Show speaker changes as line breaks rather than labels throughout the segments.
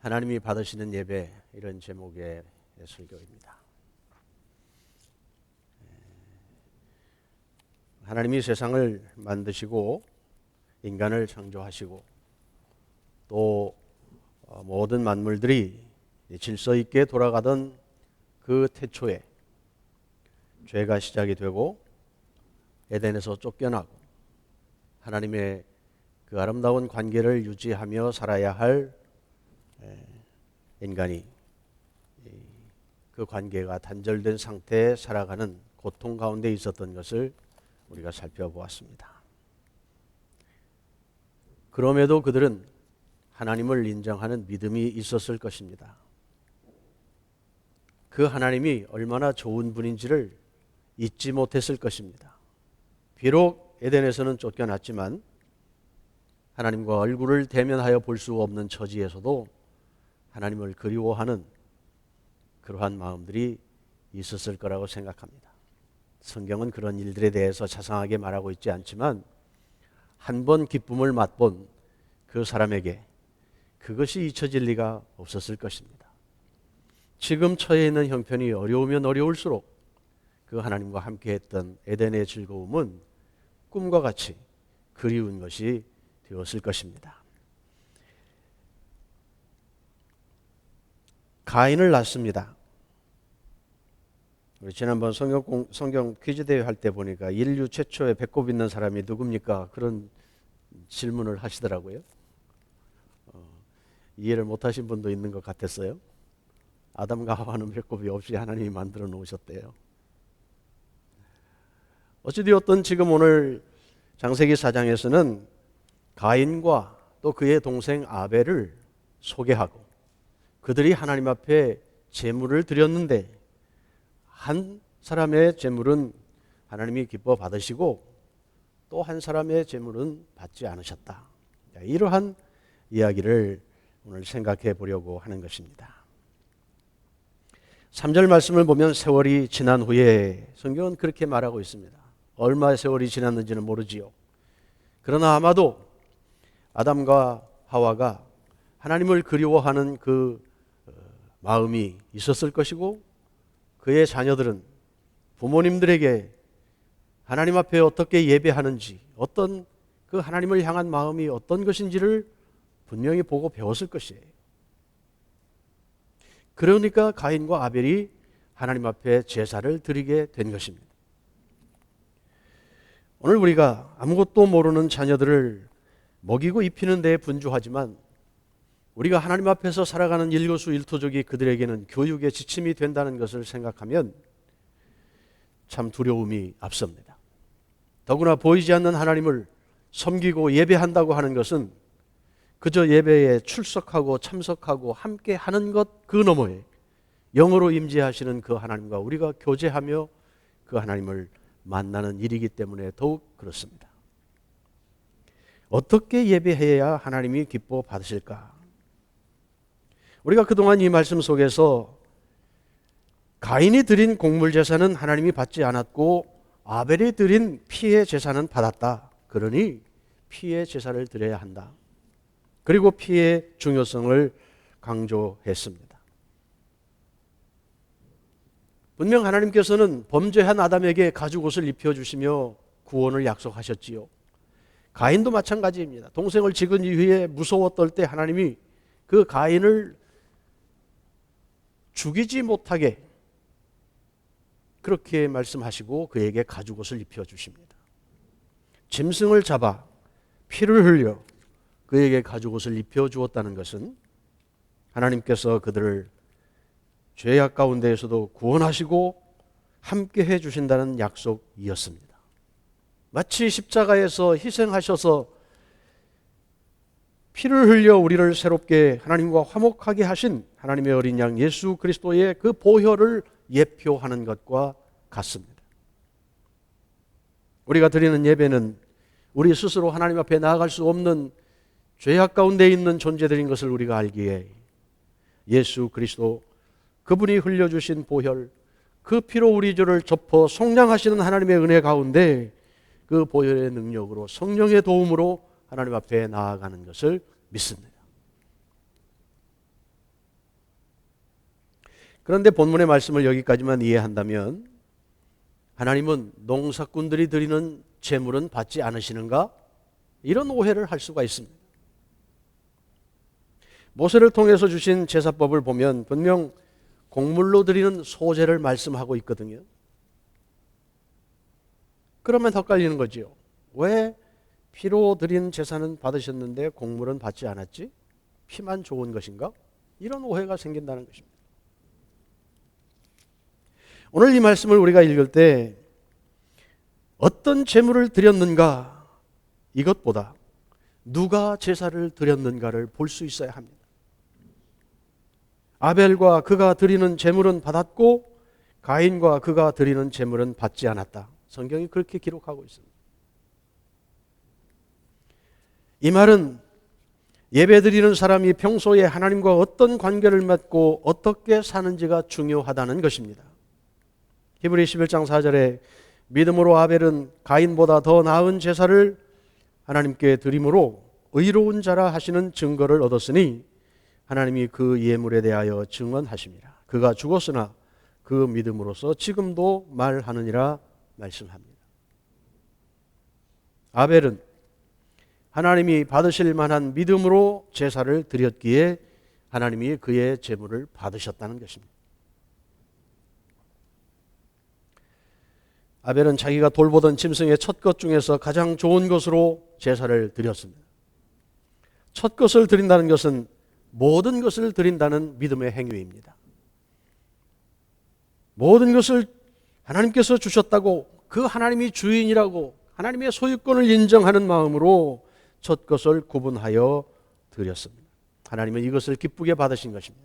하나님이 받으시는 예배, 이런 제목의 설교입니다. 하나님이 세상을 만드시고 인간을 창조하시고 또 모든 만물들이 질서 있게 돌아가던 그 태초에 죄가 시작이 되고 에덴에서 쫓겨나고 하나님의 그 아름다운 관계를 유지하며 살아야 할 인간이 그 관계가 단절된 상태에 살아가는 고통 가운데 있었던 것을 우리가 살펴보았습니다. 그럼에도 그들은 하나님을 인정하는 믿음이 있었을 것입니다. 그 하나님이 얼마나 좋은 분인지를 잊지 못했을 것입니다. 비록 에덴에서는 쫓겨났지만 하나님과 얼굴을 대면하여 볼 수 없는 처지에서도 하나님을 그리워하는 그러한 마음들이 있었을 거라고 생각합니다. 성경은 그런 일들에 대해서 자상하게 말하고 있지 않지만 한 번 기쁨을 맛본 그 사람에게 그것이 잊혀질 리가 없었을 것입니다. 지금 처해 있는 형편이 어려우면 어려울수록 그 하나님과 함께했던 에덴의 즐거움은 꿈과 같이 그리운 것이 되었을 것입니다. 가인을 낳습니다. 우리 지난번 성경 퀴즈 대회 할 때 보니까 인류 최초의 배꼽 있는 사람이 누굽니까? 그런 질문을 하시더라고요. 이해를 못하신 분도 있는 것 같았어요. 아담과 하와는 배꼽이 없이 하나님이 만들어 놓으셨대요. 어찌되었든 지금 오늘 창세기 4장에서는 가인과 또 그의 동생 아벨을 소개하고 그들이 하나님 앞에 제물을 드렸는데 한 사람의 제물은 하나님이 기뻐 받으시고 또 한 사람의 제물은 받지 않으셨다. 이러한 이야기를 오늘 생각해 보려고 하는 것입니다. 3절 말씀을 보면 세월이 지난 후에 성경은 그렇게 말하고 있습니다. 얼마 세월이 지났는지는 모르지요. 그러나 아마도 아담과 하와가 하나님을 그리워하는 그 마음이 있었을 것이고 그의 자녀들은 부모님들에게 하나님 앞에 어떻게 예배하는지 어떤 그 하나님을 향한 마음이 어떤 것인지를 분명히 보고 배웠을 것이에요. 그러니까 가인과 아벨이 하나님 앞에 제사를 드리게 된 것입니다. 오늘 우리가 아무것도 모르는 자녀들을 먹이고 입히는 데 분주하지만 우리가 하나님 앞에서 살아가는 일거수일투족이 그들에게는 교육의 지침이 된다는 것을 생각하면 참 두려움이 앞섭니다. 더구나 보이지 않는 하나님을 섬기고 예배한다고 하는 것은 그저 예배에 출석하고 참석하고 함께 하는 것 그 너머에 영으로 임재하시는 그 하나님과 우리가 교제하며 그 하나님을 만나는 일이기 때문에 더욱 그렇습니다. 어떻게 예배해야 하나님이 기뻐 받으실까? 우리가 그동안 이 말씀 속에서 가인이 드린 곡물 제사는 하나님이 받지 않았고 아벨이 드린 피의 제사는 받았다. 그러니 피의 제사를 드려야 한다. 그리고 피의 중요성을 강조했습니다. 분명 하나님께서는 범죄한 아담에게 가죽옷을 입혀주시며 구원을 약속하셨지요. 가인도 마찬가지입니다. 동생을 죽은 이후에 무서워 떨 때 하나님이 그 가인을 죽이지 못하게 그렇게 말씀하시고 그에게 가죽옷을 입혀주십니다. 짐승을 잡아 피를 흘려 그에게 가죽옷을 입혀주었다는 것은 하나님께서 그들을 죄악 가운데에서도 구원하시고 함께 해주신다는 약속이었습니다. 마치 십자가에서 희생하셔서 피를 흘려 우리를 새롭게 하나님과 화목하게 하신 하나님의 어린 양 예수 그리스도의 그 보혈을 예표하는 것과 같습니다. 우리가 드리는 예배는 우리 스스로 하나님 앞에 나아갈 수 없는 죄악 가운데 있는 존재들인 것을 우리가 알기에 예수 그리스도 그분이 흘려주신 보혈 그 피로 우리 죄를 접어 속량하시는 하나님의 은혜 가운데 그 보혈의 능력으로 성령의 도움으로 하나님 앞에 나아가는 것을 믿습니다. 그런데 본문의 말씀을 여기까지만 이해한다면 하나님은 농사꾼들이 드리는 제물은 받지 않으시는가? 이런 오해를 할 수가 있습니다. 모세를 통해서 주신 제사법을 보면 분명 곡물로 드리는 소제를 말씀하고 있거든요. 그러면 헷갈리는 거지요. 왜 피로 드린 제사는 받으셨는데 곡물은 받지 않았지? 피만 좋은 것인가? 이런 오해가 생긴다는 것입니다. 오늘 이 말씀을 우리가 읽을 때 어떤 제물을 드렸는가 이것보다 누가 제사를 드렸는가를 볼 수 있어야 합니다. 아벨과 그가 드리는 제물은 받았고 가인과 그가 드리는 제물은 받지 않았다. 성경이 그렇게 기록하고 있습니다. 이 말은 예배드리는 사람이 평소에 하나님과 어떤 관계를 맺고 어떻게 사는지가 중요하다는 것입니다. 히브리 11장 4절에 믿음으로 아벨은 가인보다 더 나은 제사를 하나님께 드림으로 의로운 자라 하시는 증거를 얻었으니 하나님이 그 예물에 대하여 증언하십니다. 그가 죽었으나 그 믿음으로서 지금도 말하느니라 말씀합니다. 아벨은 하나님이 받으실 만한 믿음으로 제사를 드렸기에 하나님이 그의 제물을 받으셨다는 것입니다. 아벨은 자기가 돌보던 짐승의 첫 것 중에서 가장 좋은 것으로 제사를 드렸습니다. 첫 것을 드린다는 것은 모든 것을 드린다는 믿음의 행위입니다. 모든 것을 하나님께서 주셨다고 그 하나님이 주인이라고 하나님의 소유권을 인정하는 마음으로 첫 것을 구분하여 드렸습니다. 하나님은 이것을 기쁘게 받으신 것입니다.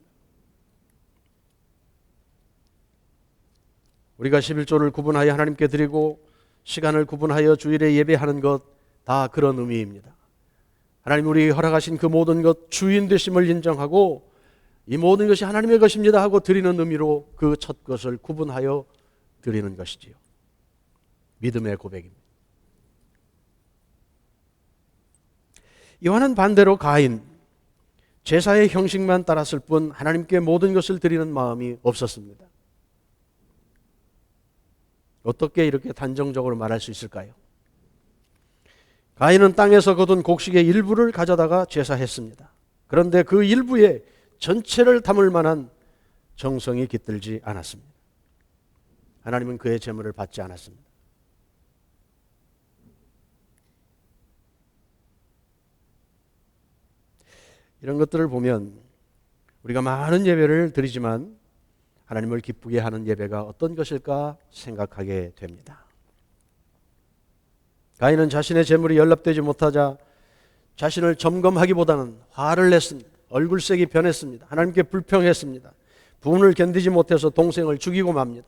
우리가 11조를 구분하여 하나님께 드리고 시간을 구분하여 주일에 예배하는 것 다 그런 의미입니다. 하나님 우리 허락하신 그 모든 것 주인 되심을 인정하고 이 모든 것이 하나님의 것입니다 하고 드리는 의미로 그 첫 것을 구분하여 드리는 것이지요. 믿음의 고백입니다. 이와는 반대로 가인, 제사의 형식만 따랐을 뿐 하나님께 모든 것을 드리는 마음이 없었습니다. 어떻게 이렇게 단정적으로 말할 수 있을까요? 가인은 땅에서 거둔 곡식의 일부를 가져다가 제사했습니다. 그런데 그 일부에 전체를 담을 만한 정성이 깃들지 않았습니다. 하나님은 그의 제물을 받지 않았습니다. 이런 것들을 보면 우리가 많은 예배를 드리지만 하나님을 기쁘게 하는 예배가 어떤 것일까 생각하게 됩니다. 가인은 자신의 제물이 연락되지 못하자 자신을 점검하기보다는 화를 냈습니다. 얼굴색이 변했습니다. 하나님께 불평했습니다. 분을 견디지 못해서 동생을 죽이고 맙니다.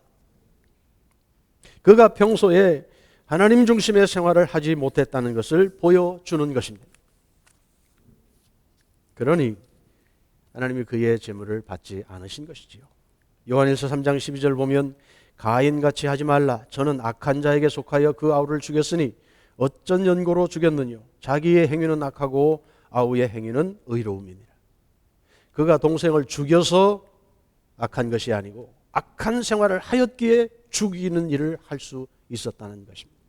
그가 평소에 하나님 중심의 생활을 하지 못했다는 것을 보여주는 것입니다. 그러니 하나님이 그의 제물을 받지 않으신 것이지요. 요한일서 3장 12절 보면 가인같이 하지 말라. 저는 악한 자에게 속하여 그 아우를 죽였으니 어쩐 연고로 죽였느뇨. 자기의 행위는 악하고 아우의 행위는 의로움이니라. 그가 동생을 죽여서 악한 것이 아니고 악한 생활을 하였기에 죽이는 일을 할 수 있었다는 것입니다.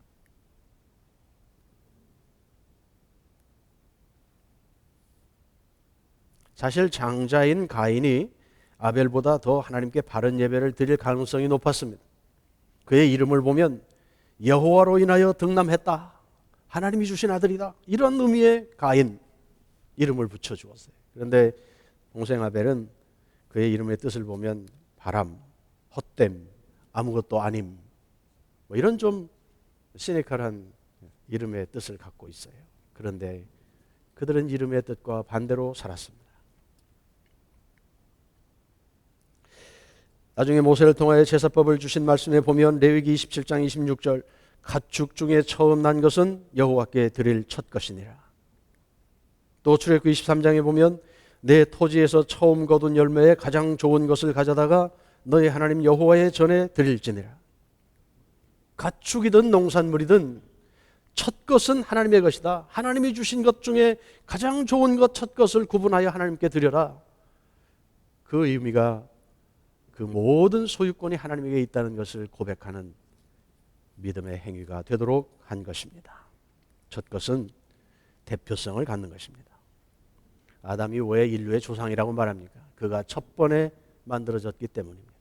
사실 장자인 가인이 아벨보다 더 하나님께 바른 예배를 드릴 가능성이 높았습니다. 그의 이름을 보면 여호와로 인하여 등남했다. 하나님이 주신 아들이다. 이런 의미의 가인 이름을 붙여주었어요. 그런데 동생 아벨은 그의 이름의 뜻을 보면 바람, 헛됨, 아무것도 아님 뭐 이런 좀 시니컬한 이름의 뜻을 갖고 있어요. 그런데 그들은 이름의 뜻과 반대로 살았습니다. 나중에 모세를 통하여 제사법을 주신 말씀에 보면 레위기 27장 26절 가축 중에 처음 난 것은 여호와께 드릴 첫 것이니라. 또 출애굽기 23장에 보면 내 토지에서 처음 거둔 열매의 가장 좋은 것을 가져다가 너희 하나님 여호와의 전에 드릴지니라. 가축이든 농산물이든 첫 것은 하나님의 것이다. 하나님이 주신 것 중에 가장 좋은 것 첫 것을 구분하여 하나님께 드려라. 그 의미가 그 그 모든 소유권이 하나님에게 있다는 것을 고백하는 믿음의 행위가 되도록 한 것입니다. 첫 것은 대표성을 갖는 것입니다. 아담이 왜 인류의 조상이라고 말합니까? 그가 첫 번에 만들어졌기 때문입니다.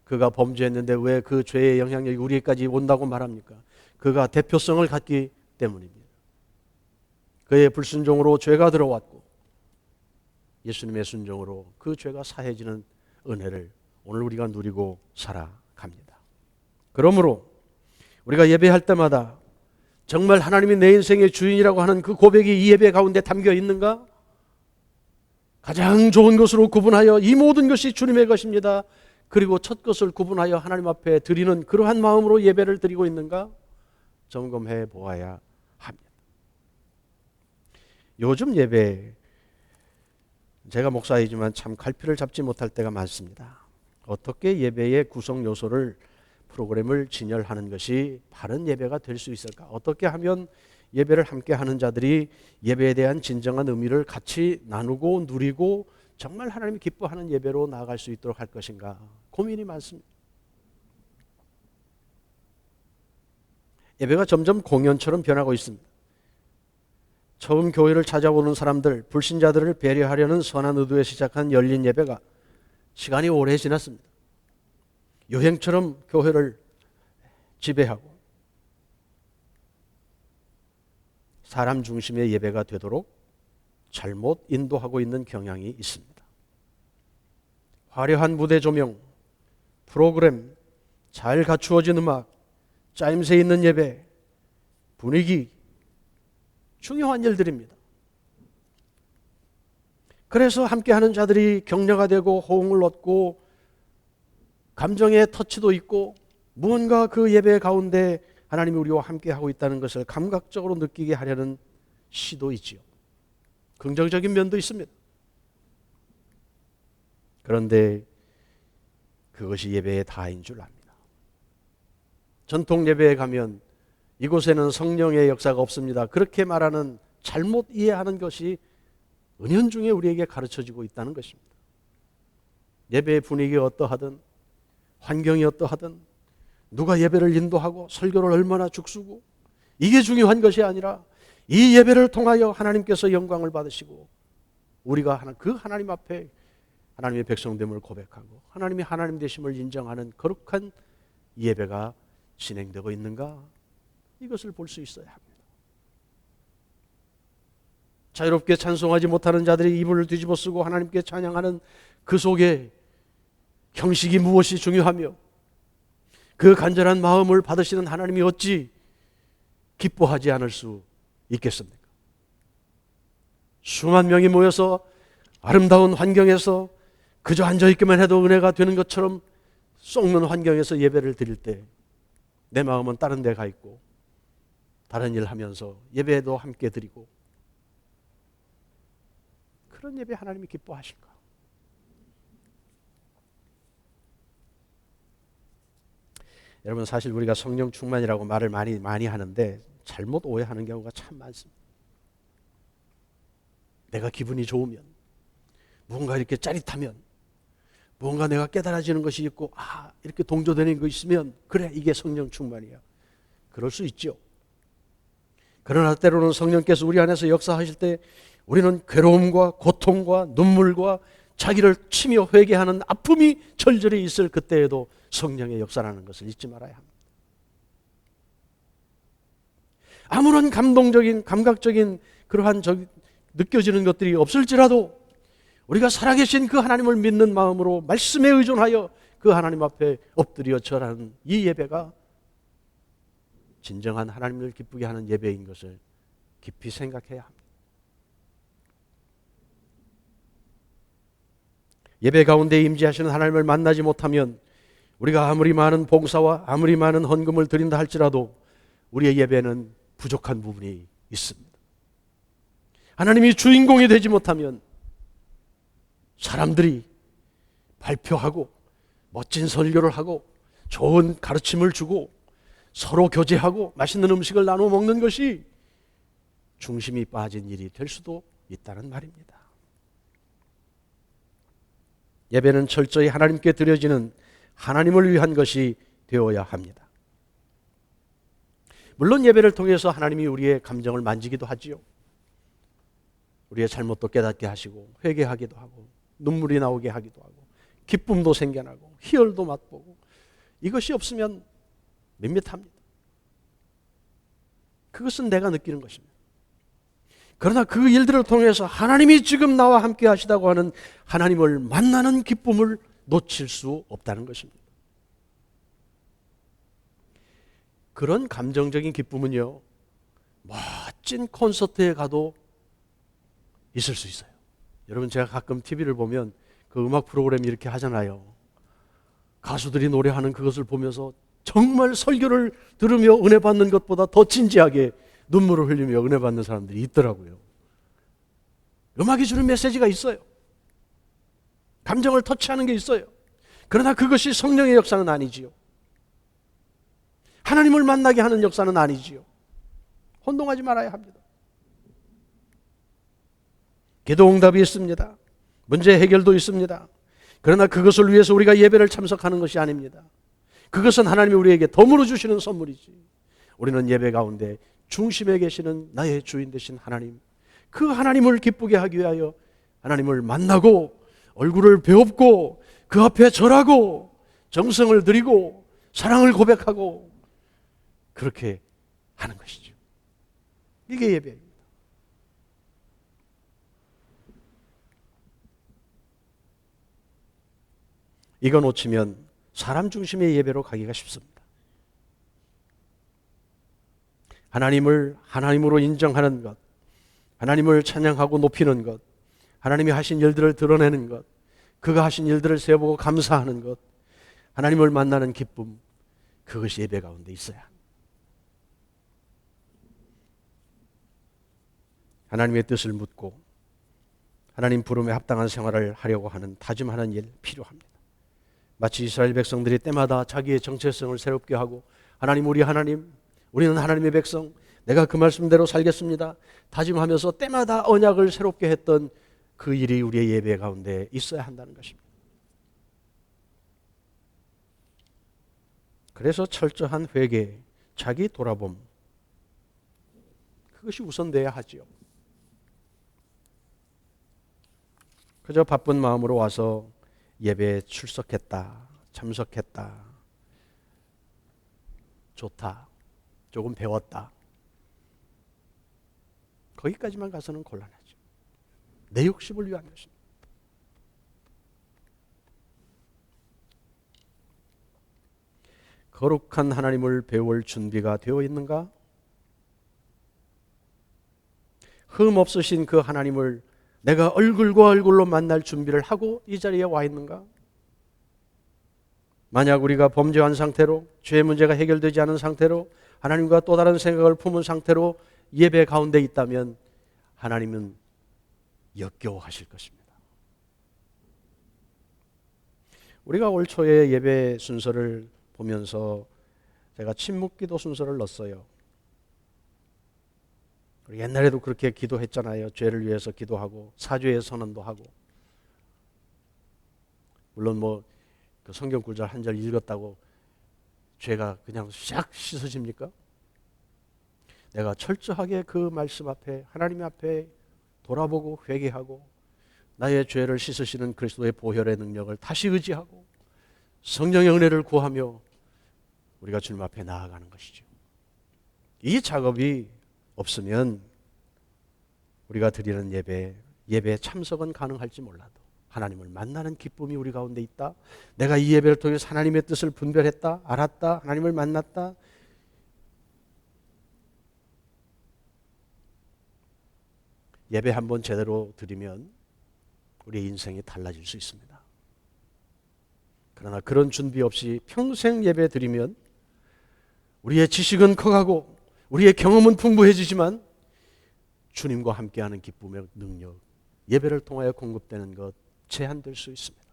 그가 범죄했는데 왜 그 죄의 영향력이 우리에게까지 온다고 말합니까? 그가 대표성을 갖기 때문입니다. 그의 불순종으로 죄가 들어왔고 예수님의 순종으로 그 죄가 사해지는 은혜를 오늘 우리가 누리고 살아갑니다. 그러므로 우리가 예배할 때마다 정말 하나님이 내 인생의 주인이라고 하는 그 고백이 이 예배 가운데 담겨 있는가? 가장 좋은 것으로 구분하여 이 모든 것이 주님의 것입니다. 그리고 첫 것을 구분하여 하나님 앞에 드리는 그러한 마음으로 예배를 드리고 있는가? 점검해 보아야 합니다. 요즘 예배, 제가 목사이지만 참 갈피를 잡지 못할 때가 많습니다. 어떻게 예배의 구성 요소를 프로그램을 진열하는 것이 바른 예배가 될 수 있을까? 어떻게 하면 예배를 함께 하는 자들이 예배에 대한 진정한 의미를 같이 나누고 누리고 정말 하나님이 기뻐하는 예배로 나아갈 수 있도록 할 것인가? 고민이 많습니다. 예배가 점점 공연처럼 변하고 있습니다. 처음 교회를 찾아오는 사람들, 불신자들을 배려하려는 선한 의도에 시작한 열린 예배가 시간이 오래 지났습니다. 여행처럼 교회를 지배하고 사람 중심의 예배가 되도록 잘못 인도하고 있는 경향이 있습니다. 화려한 무대 조명, 프로그램, 잘 갖추어진 음악, 짜임새 있는 예배, 분위기, 중요한 일들입니다. 그래서 함께하는 자들이 격려가 되고 호응을 얻고 감정의 터치도 있고 무언가 그 예배 가운데 하나님이 우리와 함께하고 있다는 것을 감각적으로 느끼게 하려는 시도 있지요. 긍정적인 면도 있습니다. 그런데 그것이 예배의 다인 줄 압니다. 전통 예배에 가면 이곳에는 성령의 역사가 없습니다. 그렇게 말하는 잘못 이해하는 것이 은연중에 우리에게 가르쳐지고 있다는 것입니다. 예배의 분위기가 어떠하든 환경이 어떠하든 누가 예배를 인도하고 설교를 얼마나 죽쓰고 이게 중요한 것이 아니라 이 예배를 통하여 하나님께서 영광을 받으시고 우리가 그 하나님 앞에 하나님의 백성됨을 고백하고 하나님이 하나님 되심을 인정하는 거룩한 예배가 진행되고 있는가? 이것을 볼 수 있어야 합니다. 자유롭게 찬송하지 못하는 자들이 이불을 뒤집어 쓰고 하나님께 찬양하는 그 속에 형식이 무엇이 중요하며 그 간절한 마음을 받으시는 하나님이 어찌 기뻐하지 않을 수 있겠습니까? 수만 명이 모여서 아름다운 환경에서 그저 앉아있기만 해도 은혜가 되는 것처럼 썩는 환경에서 예배를 드릴 때 내 마음은 다른 데 가 있고 다른 일 하면서 예배도 함께 드리고 그런 예배 하나님이 기뻐하실까? 여러분 사실 우리가 성령 충만이라고 말을 많이 하는데 잘못 오해하는 경우가 참 많습니다. 내가 기분이 좋으면 무언가 이렇게 짜릿하면 무언가 내가 깨달아지는 것이 있고 이렇게 동조되는 것이 있으면 그래 이게 성령 충만이야. 그럴 수 있죠. 그러나 때로는 성령께서 우리 안에서 역사하실 때 우리는 괴로움과 고통과 눈물과 자기를 치며 회개하는 아픔이 절절히 있을 그때에도 성령의 역사라는 것을 잊지 말아야 합니다. 아무런 감동적인 감각적인 그러한 느껴지는 것들이 없을지라도 우리가 살아계신 그 하나님을 믿는 마음으로 말씀에 의존하여 그 하나님 앞에 엎드려 절하는 이 예배가 진정한 하나님을 기쁘게 하는 예배인 것을 깊이 생각해야 합니다. 예배 가운데 임재하시는 하나님을 만나지 못하면 우리가 아무리 많은 봉사와 아무리 많은 헌금을 드린다 할지라도 우리의 예배는 부족한 부분이 있습니다. 하나님이 주인공이 되지 못하면 사람들이 발표하고 멋진 설교를 하고 좋은 가르침을 주고 서로 교제하고 맛있는 음식을 나누어 먹는 것이 중심이 빠진 일이 될 수도 있다는 말입니다. 예배는 철저히 하나님께 드려지는 하나님을 위한 것이 되어야 합니다. 물론 예배를 통해서 하나님이 우리의 감정을 만지기도 하지요. 우리의 잘못도 깨닫게 하시고 회개하기도 하고 눈물이 나오게 하기도 하고 기쁨도 생겨나고 희열도 맛보고, 이것이 없으면 밋밋합니다. 그것은 내가 느끼는 것입니다. 그러나 그 일들을 통해서 하나님이 지금 나와 함께 하시다고 하는 하나님을 만나는 기쁨을 놓칠 수 없다는 것입니다. 그런 감정적인 기쁨은요, 멋진 콘서트에 가도 있을 수 있어요. 여러분, 제가 가끔 TV를 보면 그 음악 프로그램 이렇게 하잖아요. 가수들이 노래하는 그것을 보면서 정말 설교를 들으며 은혜 받는 것보다 더 진지하게 눈물을 흘리며 은혜 받는 사람들이 있더라고요. 음악이 주는 메시지가 있어요. 감정을 터치하는 게 있어요. 그러나 그것이 성령의 역사는 아니지요. 하나님을 만나게 하는 역사는 아니지요. 혼동하지 말아야 합니다. 기도 응답이 있습니다. 문제 해결도 있습니다. 그러나 그것을 위해서 우리가 예배를 참석하는 것이 아닙니다. 그것은 하나님이 우리에게 덤으로 주시는 선물이지. 우리는 예배 가운데 중심에 계시는 나의 주인 되신 하나님, 그 하나님을 기쁘게 하기 위하여 하나님을 만나고 얼굴을 배웁고 그 앞에 절하고 정성을 드리고 사랑을 고백하고 그렇게 하는 것이죠. 이게 예배입니다. 이거 놓치면 사람 중심의 예배로 가기가 쉽습니다. 하나님을 하나님으로 인정하는 것, 하나님을 찬양하고 높이는 것, 하나님이 하신 일들을 드러내는 것, 그가 하신 일들을 세어보고 감사하는 것, 하나님을 만나는 기쁨, 그것이 예배 가운데 있어야 합니다. 하나님의 뜻을 묻고 하나님 부름에 합당한 생활을 하려고 하는 다짐하는 일 필요합니다. 마치 이스라엘 백성들이 때마다 자기의 정체성을 새롭게 하고 하나님, 우리 하나님, 우리는 하나님의 백성, 내가 그 말씀대로 살겠습니다 다짐하면서 때마다 언약을 새롭게 했던 그 일이 우리의 예배 가운데 있어야 한다는 것입니다. 그래서 철저한 회개, 자기 돌아봄, 그것이 우선돼야 하지요. 그저 바쁜 마음으로 와서 예배에 출석했다, 참석했다, 좋다, 조금 배웠다, 거기까지만 가서는 곤란하죠. 내 욕심을 위한 것입니다. 거룩한 하나님을 배울 준비가 되어 있는가? 흠 없으신 그 하나님을 내가 얼굴과 얼굴로 만날 준비를 하고 이 자리에 와 있는가? 만약 우리가 범죄한 상태로, 죄의 문제가 해결되지 않은 상태로, 하나님과 또 다른 생각을 품은 상태로 예배 가운데 있다면 하나님은 역겨워하실 것입니다. 우리가 올 초에 예배 순서를 보면서 제가 침묵기도 순서를 넣었어요. 옛날에도 그렇게 기도했잖아요. 죄를 위해서 기도하고 사죄의 선언도 하고. 물론 그 성경 구절 한 절 읽었다고 죄가 그냥 샥 씻어집니까? 내가 철저하게 그 말씀 앞에, 하나님 앞에 돌아보고 회개하고 나의 죄를 씻으시는 그리스도의 보혈의 능력을 다시 의지하고 성령의 은혜를 구하며 우리가 주님 앞에 나아가는 것이죠. 이 작업이 없으면 우리가 드리는 예배에 참석은 가능할지 몰라도 하나님을 만나는 기쁨이 우리 가운데 있다, 내가 이 예배를 통해서 하나님의 뜻을 분별했다, 알았다, 하나님을 만났다, 예배 한번 제대로 드리면 우리의 인생이 달라질 수 있습니다. 그러나 그런 준비 없이 평생 예배 드리면 우리의 지식은 커가고 우리의 경험은 풍부해지지만 주님과 함께하는 기쁨의 능력, 예배를 통하여 공급되는 것 제한될 수 있습니다.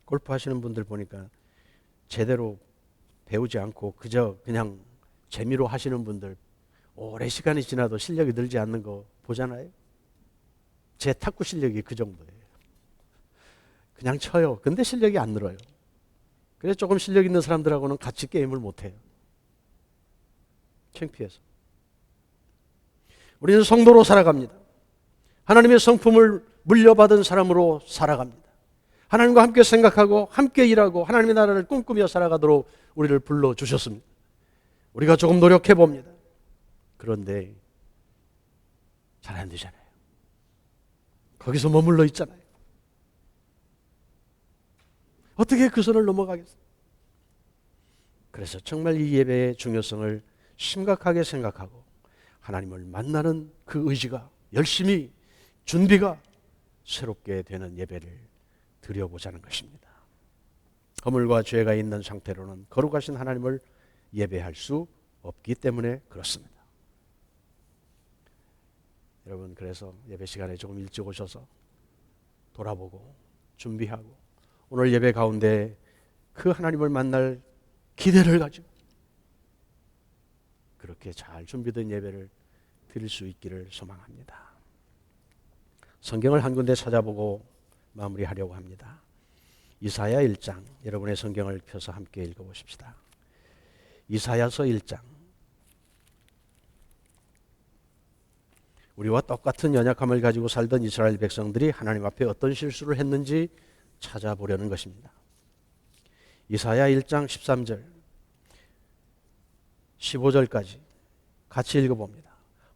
골프 하시는 분들 보니까 제대로 배우지 않고 그냥 재미로 하시는 분들 오래 시간이 지나도 실력이 늘지 않는 거 보잖아요. 제 탁구 실력이 그 정도예요. 그냥 쳐요. 근데 실력이 안 늘어요. 그래서 조금 실력 있는 사람들하고는 같이 게임을 못해요. 창피해서. 우리는 성도로 살아갑니다. 하나님의 성품을 물려받은 사람으로 살아갑니다. 하나님과 함께 생각하고 함께 일하고 하나님의 나라를 꿈꾸며 살아가도록 우리를 불러주셨습니다. 우리가 조금 노력해 봅니다. 그런데 잘 안 되잖아요. 거기서 머물러 있잖아요. 어떻게 그 선을 넘어가겠어요? 그래서 정말 이 예배의 중요성을 심각하게 생각하고 하나님을 만나는 그 의지가 열심히 준비가 새롭게 되는 예배를 드려보자는 것입니다. 허물과 죄가 있는 상태로는 거룩하신 하나님을 예배할 수 없기 때문에 그렇습니다. 여러분, 그래서 예배 시간에 조금 일찍 오셔서 돌아보고 준비하고 오늘 예배 가운데 그 하나님을 만날 기대를 가지고 그렇게 잘 준비된 예배를 드릴 수 있기를 소망합니다. 성경을 한 군데 찾아보고 마무리하려고 합니다. 이사야 1장, 여러분의 성경을 펴서 함께 읽어보십시다. 이사야서 1장. 우리와 똑같은 연약함을 가지고 살던 이스라엘 백성들이 하나님 앞에 어떤 실수를 했는지 찾아보려는 것입니다. 이사야 1장 13절 15절까지 같이 읽어봅니다.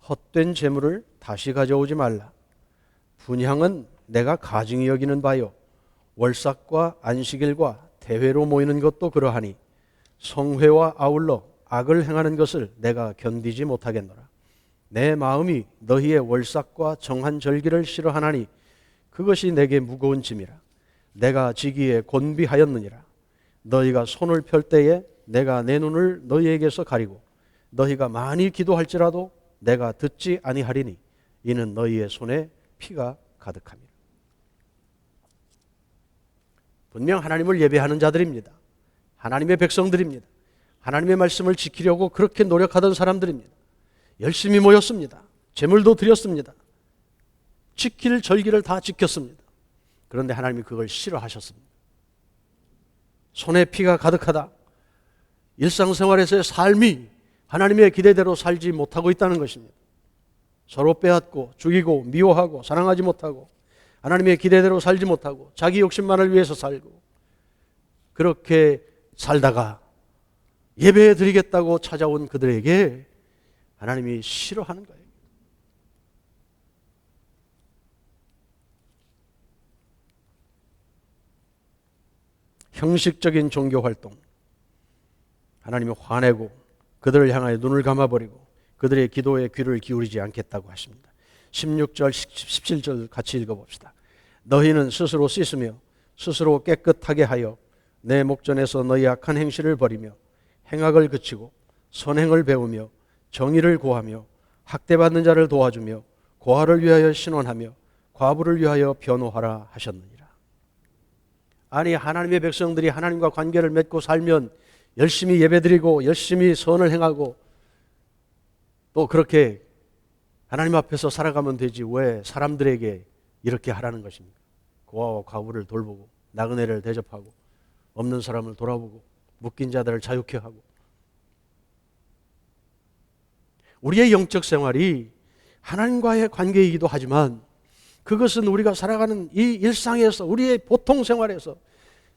헛된 재물을 다시 가져오지 말라. 분향은 내가 가증히 여기는 바요. 월삭과 안식일과 대회로 모이는 것도 그러하니 성회와 아울러 악을 행하는 것을 내가 견디지 못하겠노라. 내 마음이 너희의 월삭과 정한 절기를 싫어하나니 그것이 내게 무거운 짐이라. 내가 지기에 곤비하였느니라. 너희가 손을 펼 때에 내가 내 눈을 너희에게서 가리고 너희가 많이 기도할지라도 내가 듣지 아니하리니 이는 너희의 손에 피가 가득함이라. 분명 하나님을 예배하는 자들입니다. 하나님의 백성들입니다. 하나님의 말씀을 지키려고 그렇게 노력하던 사람들입니다. 열심히 모였습니다. 제물도 드렸습니다. 지킬 절기를 다 지켰습니다. 그런데 하나님이 그걸 싫어하셨습니다. 손에 피가 가득하다. 일상생활에서의 삶이 하나님의 기대대로 살지 못하고 있다는 것입니다. 서로 빼앗고 죽이고 미워하고 사랑하지 못하고 하나님의 기대대로 살지 못하고 자기 욕심만을 위해서 살고 그렇게 살다가 예배 드리겠다고 찾아온 그들에게 하나님이 싫어하는 거예요. 형식적인 종교활동, 하나님이 화내고 그들을 향하여 눈을 감아버리고 그들의 기도에 귀를 기울이지 않겠다고 하십니다. 16절, 17절 같이 읽어봅시다. 너희는 스스로 씻으며 스스로 깨끗하게 하여 내 목전에서 너희 악한 행실을 버리며 행악을 그치고 선행을 배우며 정의를 구하며 학대받는 자를 도와주며 고아를 위하여 신원하며 과부를 위하여 변호하라 하셨느니라. 아니, 하나님의 백성들이 하나님과 관계를 맺고 살면 열심히 예배드리고 열심히 선을 행하고 또 그렇게 하나님 앞에서 살아가면 되지 왜 사람들에게 이렇게 하라는 것입니까? 고아와 과부를 돌보고 나그네를 대접하고 없는 사람을 돌아보고 묶인 자들을 자유케 하고. 우리의 영적 생활이 하나님과의 관계이기도 하지만 그것은 우리가 살아가는 이 일상에서 우리의 보통 생활에서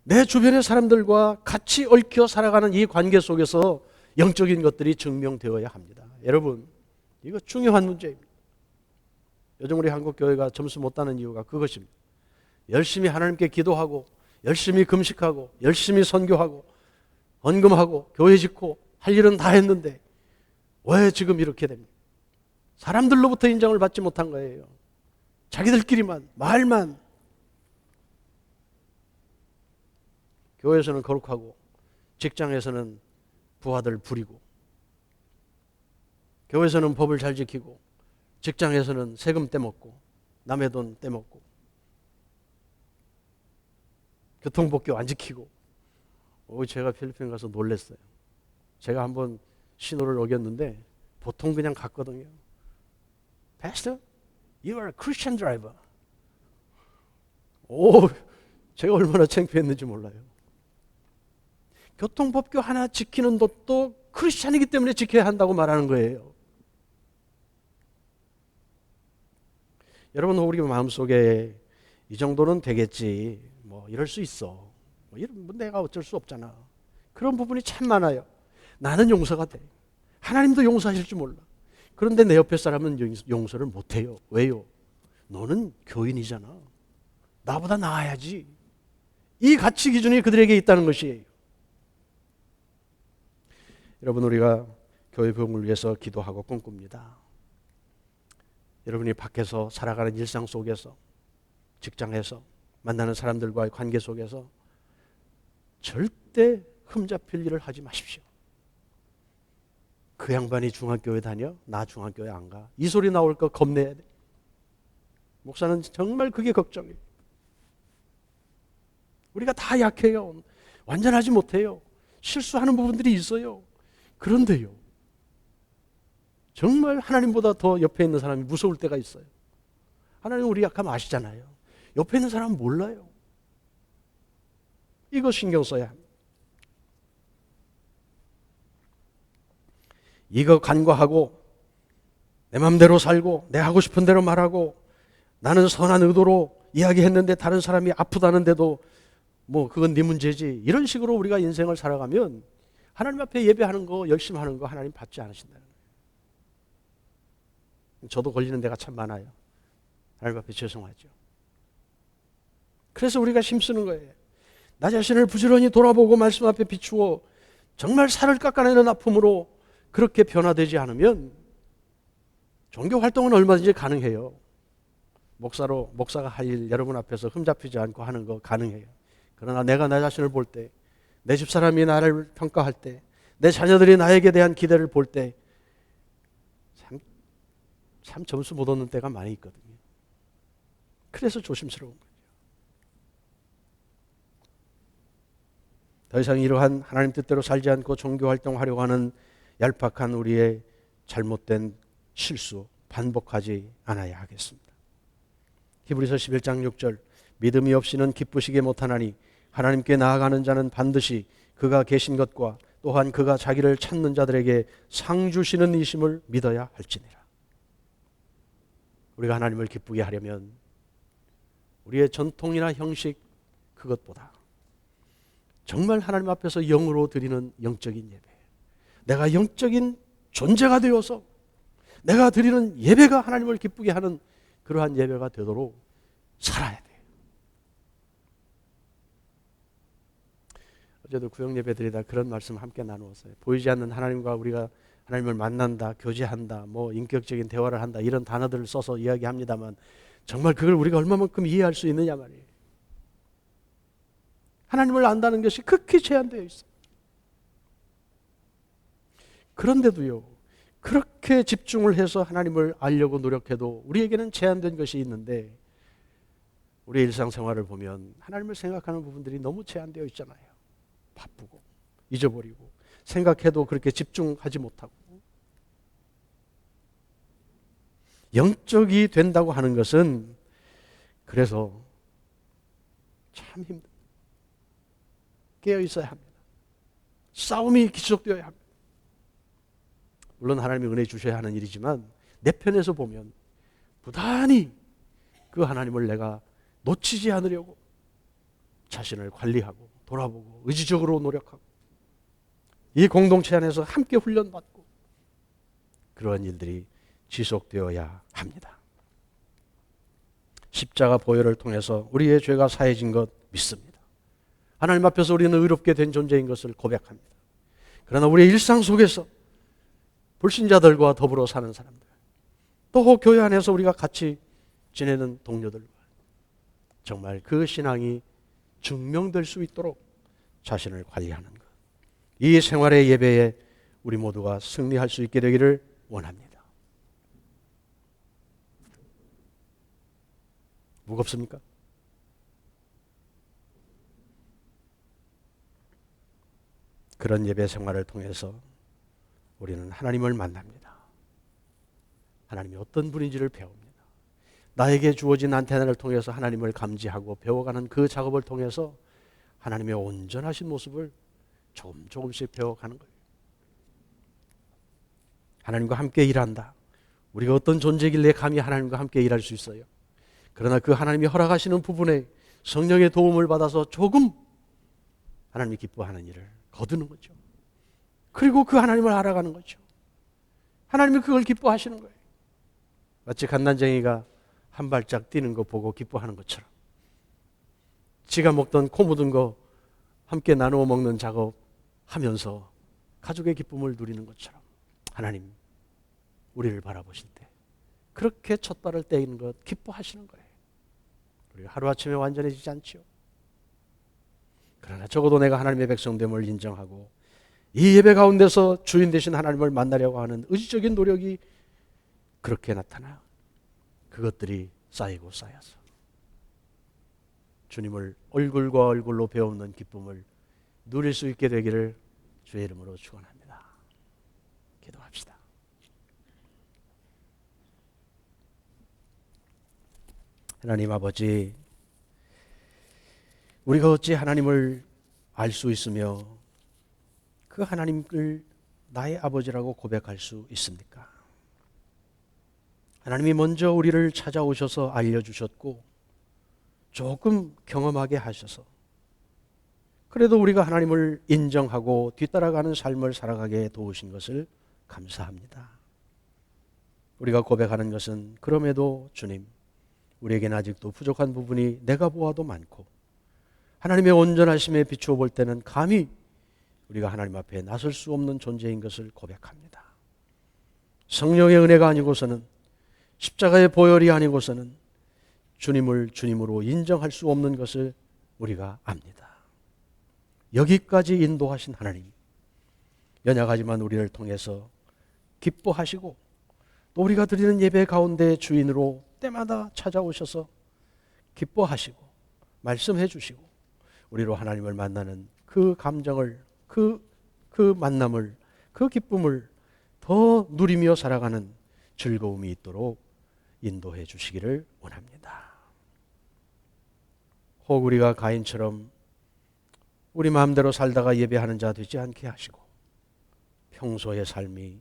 내 주변의 사람들과 같이 얽혀 살아가는 이 관계 속에서 영적인 것들이 증명되어야 합니다. 여러분, 이거 중요한 문제입니다. 요즘 우리 한국 교회가 점수 못 따는 이유가 그것입니다. 열심히 하나님께 기도하고 열심히 금식하고 열심히 선교하고 헌금하고 교회 짓고 할 일은 다 했는데 왜 지금 이렇게 됩니까? 사람들로부터 인정을 받지 못한 거예요. 자기들끼리만 말만. 교회에서는 거룩하고 직장에서는 부하들 부리고 교회에서는 법을 잘 지키고 직장에서는 세금 떼먹고 남의 돈 떼먹고 교통법규 안 지키고. 제가 필리핀 가서 놀랐어요. 제가 한번 신호를 어겼는데 보통 그냥 갔거든요. Pastor, you are a Christian driver. 오, 제가 얼마나 창피했는지 몰라요. 교통법규 하나 지키는 것도 크리스찬이기 때문에 지켜야 한다고 말하는 거예요. 여러분, 우리 마음속에 이 정도는 되겠지, 뭐 이럴 수 있어, 뭐 내가 어쩔 수 없잖아, 그런 부분이 참 많아요. 나는 용서가 돼. 하나님도 용서하실 줄 몰라. 그런데 내 옆에 사람은 용서를 못해요. 왜요? 너는 교인이잖아. 나보다 나아야지. 이 가치 기준이 그들에게 있다는 것이에요. 여러분, 우리가 교회 부흥을 위해서 기도하고 꿈꿉니다. 여러분이 밖에서 살아가는 일상 속에서, 직장에서 만나는 사람들과의 관계 속에서 절대 흠잡힐 일을 하지 마십시오. 그 양반이 중학교에 다녀? 나 중학교에 안 가. 이 소리 나올 거 겁내야 돼. 목사는 정말 그게 걱정이에요. 우리가 다 약해요. 완전하지 못해요. 실수하는 부분들이 있어요. 그런데요, 정말 하나님보다 더 옆에 있는 사람이 무서울 때가 있어요. 하나님 우리 약함 아시잖아요. 옆에 있는 사람은 몰라요. 이거 신경 써야 합니다. 이거 간과하고 내 마음대로 살고 내 하고 싶은 대로 말하고 나는 선한 의도로 이야기했는데 다른 사람이 아프다는데도 뭐 그건 네 문제지, 이런 식으로 우리가 인생을 살아가면 하나님 앞에 예배하는 거, 열심히 하는 거 하나님 받지 않으신다는 거예요. 저도 걸리는 데가 참 많아요. 하나님 앞에 죄송하죠. 그래서 우리가 힘쓰는 거예요. 나 자신을 부지런히 돌아보고 말씀 앞에 비추어 정말 살을 깎아내는 아픔으로 그렇게 변화되지 않으면 종교 활동은 얼마든지 가능해요. 목사가 할 일 여러분 앞에서 흠잡히지 않고 하는 거 가능해요. 그러나 내가 나 자신을 볼 때, 내 집사람이 나를 평가할 때, 내 자녀들이 나에게 대한 기대를 볼 때 참 점수 못 얻는 때가 많이 있거든요. 그래서 조심스러운 거죠. 더 이상 이러한 하나님 뜻대로 살지 않고 종교 활동하려고 하는 얄팍한 우리의 잘못된 실수 반복하지 않아야 하겠습니다. 히브리서 11장 6절, 믿음이 없이는 기쁘시게 못하나니 하나님께 나아가는 자는 반드시 그가 계신 것과 또한 그가 자기를 찾는 자들에게 상 주시는 이심을 믿어야 할지니라. 우리가 하나님을 기쁘게 하려면 우리의 전통이나 형식 그것보다 정말 하나님 앞에서 영으로 드리는 영적인 예배, 내가 영적인 존재가 되어서 내가 드리는 예배가 하나님을 기쁘게 하는 그러한 예배가 되도록 살아야 돼요. 어제도 구역 예배 드리다 그런 말씀 함께 나누었어요. 보이지 않는 하나님과 우리가 하나님을 만난다, 교제한다, 뭐 인격적인 대화를 한다, 이런 단어들을 써서 이야기합니다만 정말 그걸 우리가 얼마만큼 이해할 수 있느냐 말이에요. 하나님을 안다는 것이 극히 제한되어 있어요. 그런데도요, 그렇게 집중을 해서 하나님을 알려고 노력해도 우리에게는 제한된 것이 있는데, 우리의 일상생활을 보면 하나님을 생각하는 부분들이 너무 제한되어 있잖아요. 바쁘고 잊어버리고 생각해도 그렇게 집중하지 못하고. 영적이 된다고 하는 것은 그래서 참 힘들어요. 깨어 있어야 합니다. 싸움이 계속되어야 합니다. 물론 하나님이 은혜 주셔야 하는 일이지만 내 편에서 보면 부단히 그 하나님을 내가 놓치지 않으려고 자신을 관리하고 돌아보고 의지적으로 노력하고 이 공동체 안에서 함께 훈련받고 그러한 일들이 지속되어야 합니다. 십자가 보혈을 통해서 우리의 죄가 사해진 것 믿습니다. 하나님 앞에서 우리는 의롭게 된 존재인 것을 고백합니다. 그러나 우리의 일상 속에서 불신자들과 더불어 사는 사람들, 또 교회 안에서 우리가 같이 지내는 동료들과 정말 그 신앙이 증명될 수 있도록 자신을 관리하는 것, 이 생활의 예배에 우리 모두가 승리할 수 있게 되기를 원합니다. 무겁습니까? 그런 예배 생활을 통해서 우리는 하나님을 만납니다. 하나님이 어떤 분인지를 배웁니다. 나에게 주어진 안테나를 통해서 하나님을 감지하고 배워가는 그 작업을 통해서 하나님의 온전하신 모습을 조금씩 배워가는 거예요. 하나님과 함께 일한다. 우리가 어떤 존재길래 감히 하나님과 함께 일할 수 있어요? 그러나 그 하나님이 허락하시는 부분에 성령의 도움을 받아서 조금 하나님이 기뻐하는 일을 거두는 거죠. 그리고 그 하나님을 알아가는 거죠. 하나님이 그걸 기뻐하시는 거예요. 마치 갓난쟁이가 한 발짝 뛰는 거 보고 기뻐하는 것처럼, 지가 먹던 코 묻은 거 함께 나누어 먹는 작업하면서 가족의 기쁨을 누리는 것처럼 하나님 우리를 바라보실 때 그렇게 첫 발을 떼이는 것 기뻐하시는 거예요. 우리가 하루아침에 완전해지지 않지요. 그러나 적어도 내가 하나님의 백성됨을 인정하고 이 예배 가운데서 주인 되신 하나님을 만나려고 하는 의지적인 노력이 그렇게 나타나요. 그것들이 쌓이고 쌓여서 주님을 얼굴과 얼굴로 배우는 기쁨을 누릴 수 있게 되기를 주의 이름으로 축원합니다. 기도합시다. 하나님 아버지, 우리가 어찌 하나님을 알 수 있으며 그 하나님을 나의 아버지라고 고백할 수 있습니까? 하나님이 먼저 우리를 찾아오셔서 알려주셨고 조금 경험하게 하셔서 그래도 우리가 하나님을 인정하고 뒤따라가는 삶을 살아가게 도우신 것을 감사합니다. 우리가 고백하는 것은 그럼에도 주님, 우리에게는 아직도 부족한 부분이 내가 보아도 많고 하나님의 온전하심에 비추어 볼 때는 감히 우리가 하나님 앞에 나설 수 없는 존재인 것을 고백합니다. 성령의 은혜가 아니고서는, 십자가의 보혈이 아니고서는 주님을 주님으로 인정할 수 없는 것을 우리가 압니다. 여기까지 인도하신 하나님, 연약하지만 우리를 통해서 기뻐하시고 또 우리가 드리는 예배 가운데 주인으로 때마다 찾아오셔서 기뻐하시고 말씀해 주시고 우리로 하나님을 만나는 그 감정을, 그 만남을, 그 기쁨을 더 누리며 살아가는 즐거움이 있도록 인도해 주시기를 원합니다. 혹 우리가 가인처럼 우리 마음대로 살다가 예배하는 자 되지 않게 하시고 평소의 삶이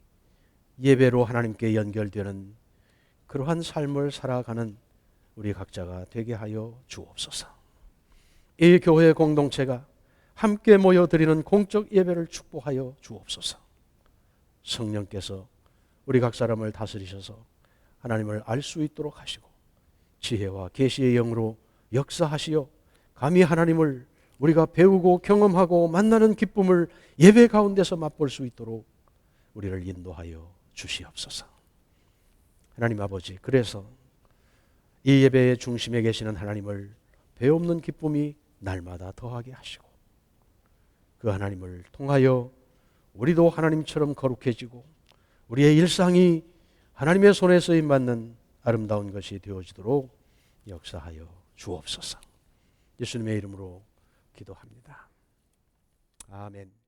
예배로 하나님께 연결되는 그러한 삶을 살아가는 우리 각자가 되게 하여 주옵소서. 이 교회 공동체가 함께 모여 드리는 공적 예배를 축복하여 주옵소서. 성령께서 우리 각 사람을 다스리셔서 하나님을 알 수 있도록 하시고 지혜와 계시의 영으로 역사하시어 감히 하나님을 우리가 배우고 경험하고 만나는 기쁨을 예배 가운데서 맛볼 수 있도록 우리를 인도하여 주시옵소서. 하나님 아버지, 그래서 이 예배의 중심에 계시는 하나님을 배움는 기쁨이 날마다 더하게 하시고 그 하나님을 통하여 우리도 하나님처럼 거룩해지고 우리의 일상이 하나님의 손에 쓰임 받는 아름다운 것이 되어지도록 역사하여 주옵소서. 예수님의 이름으로 기도합니다. 아멘.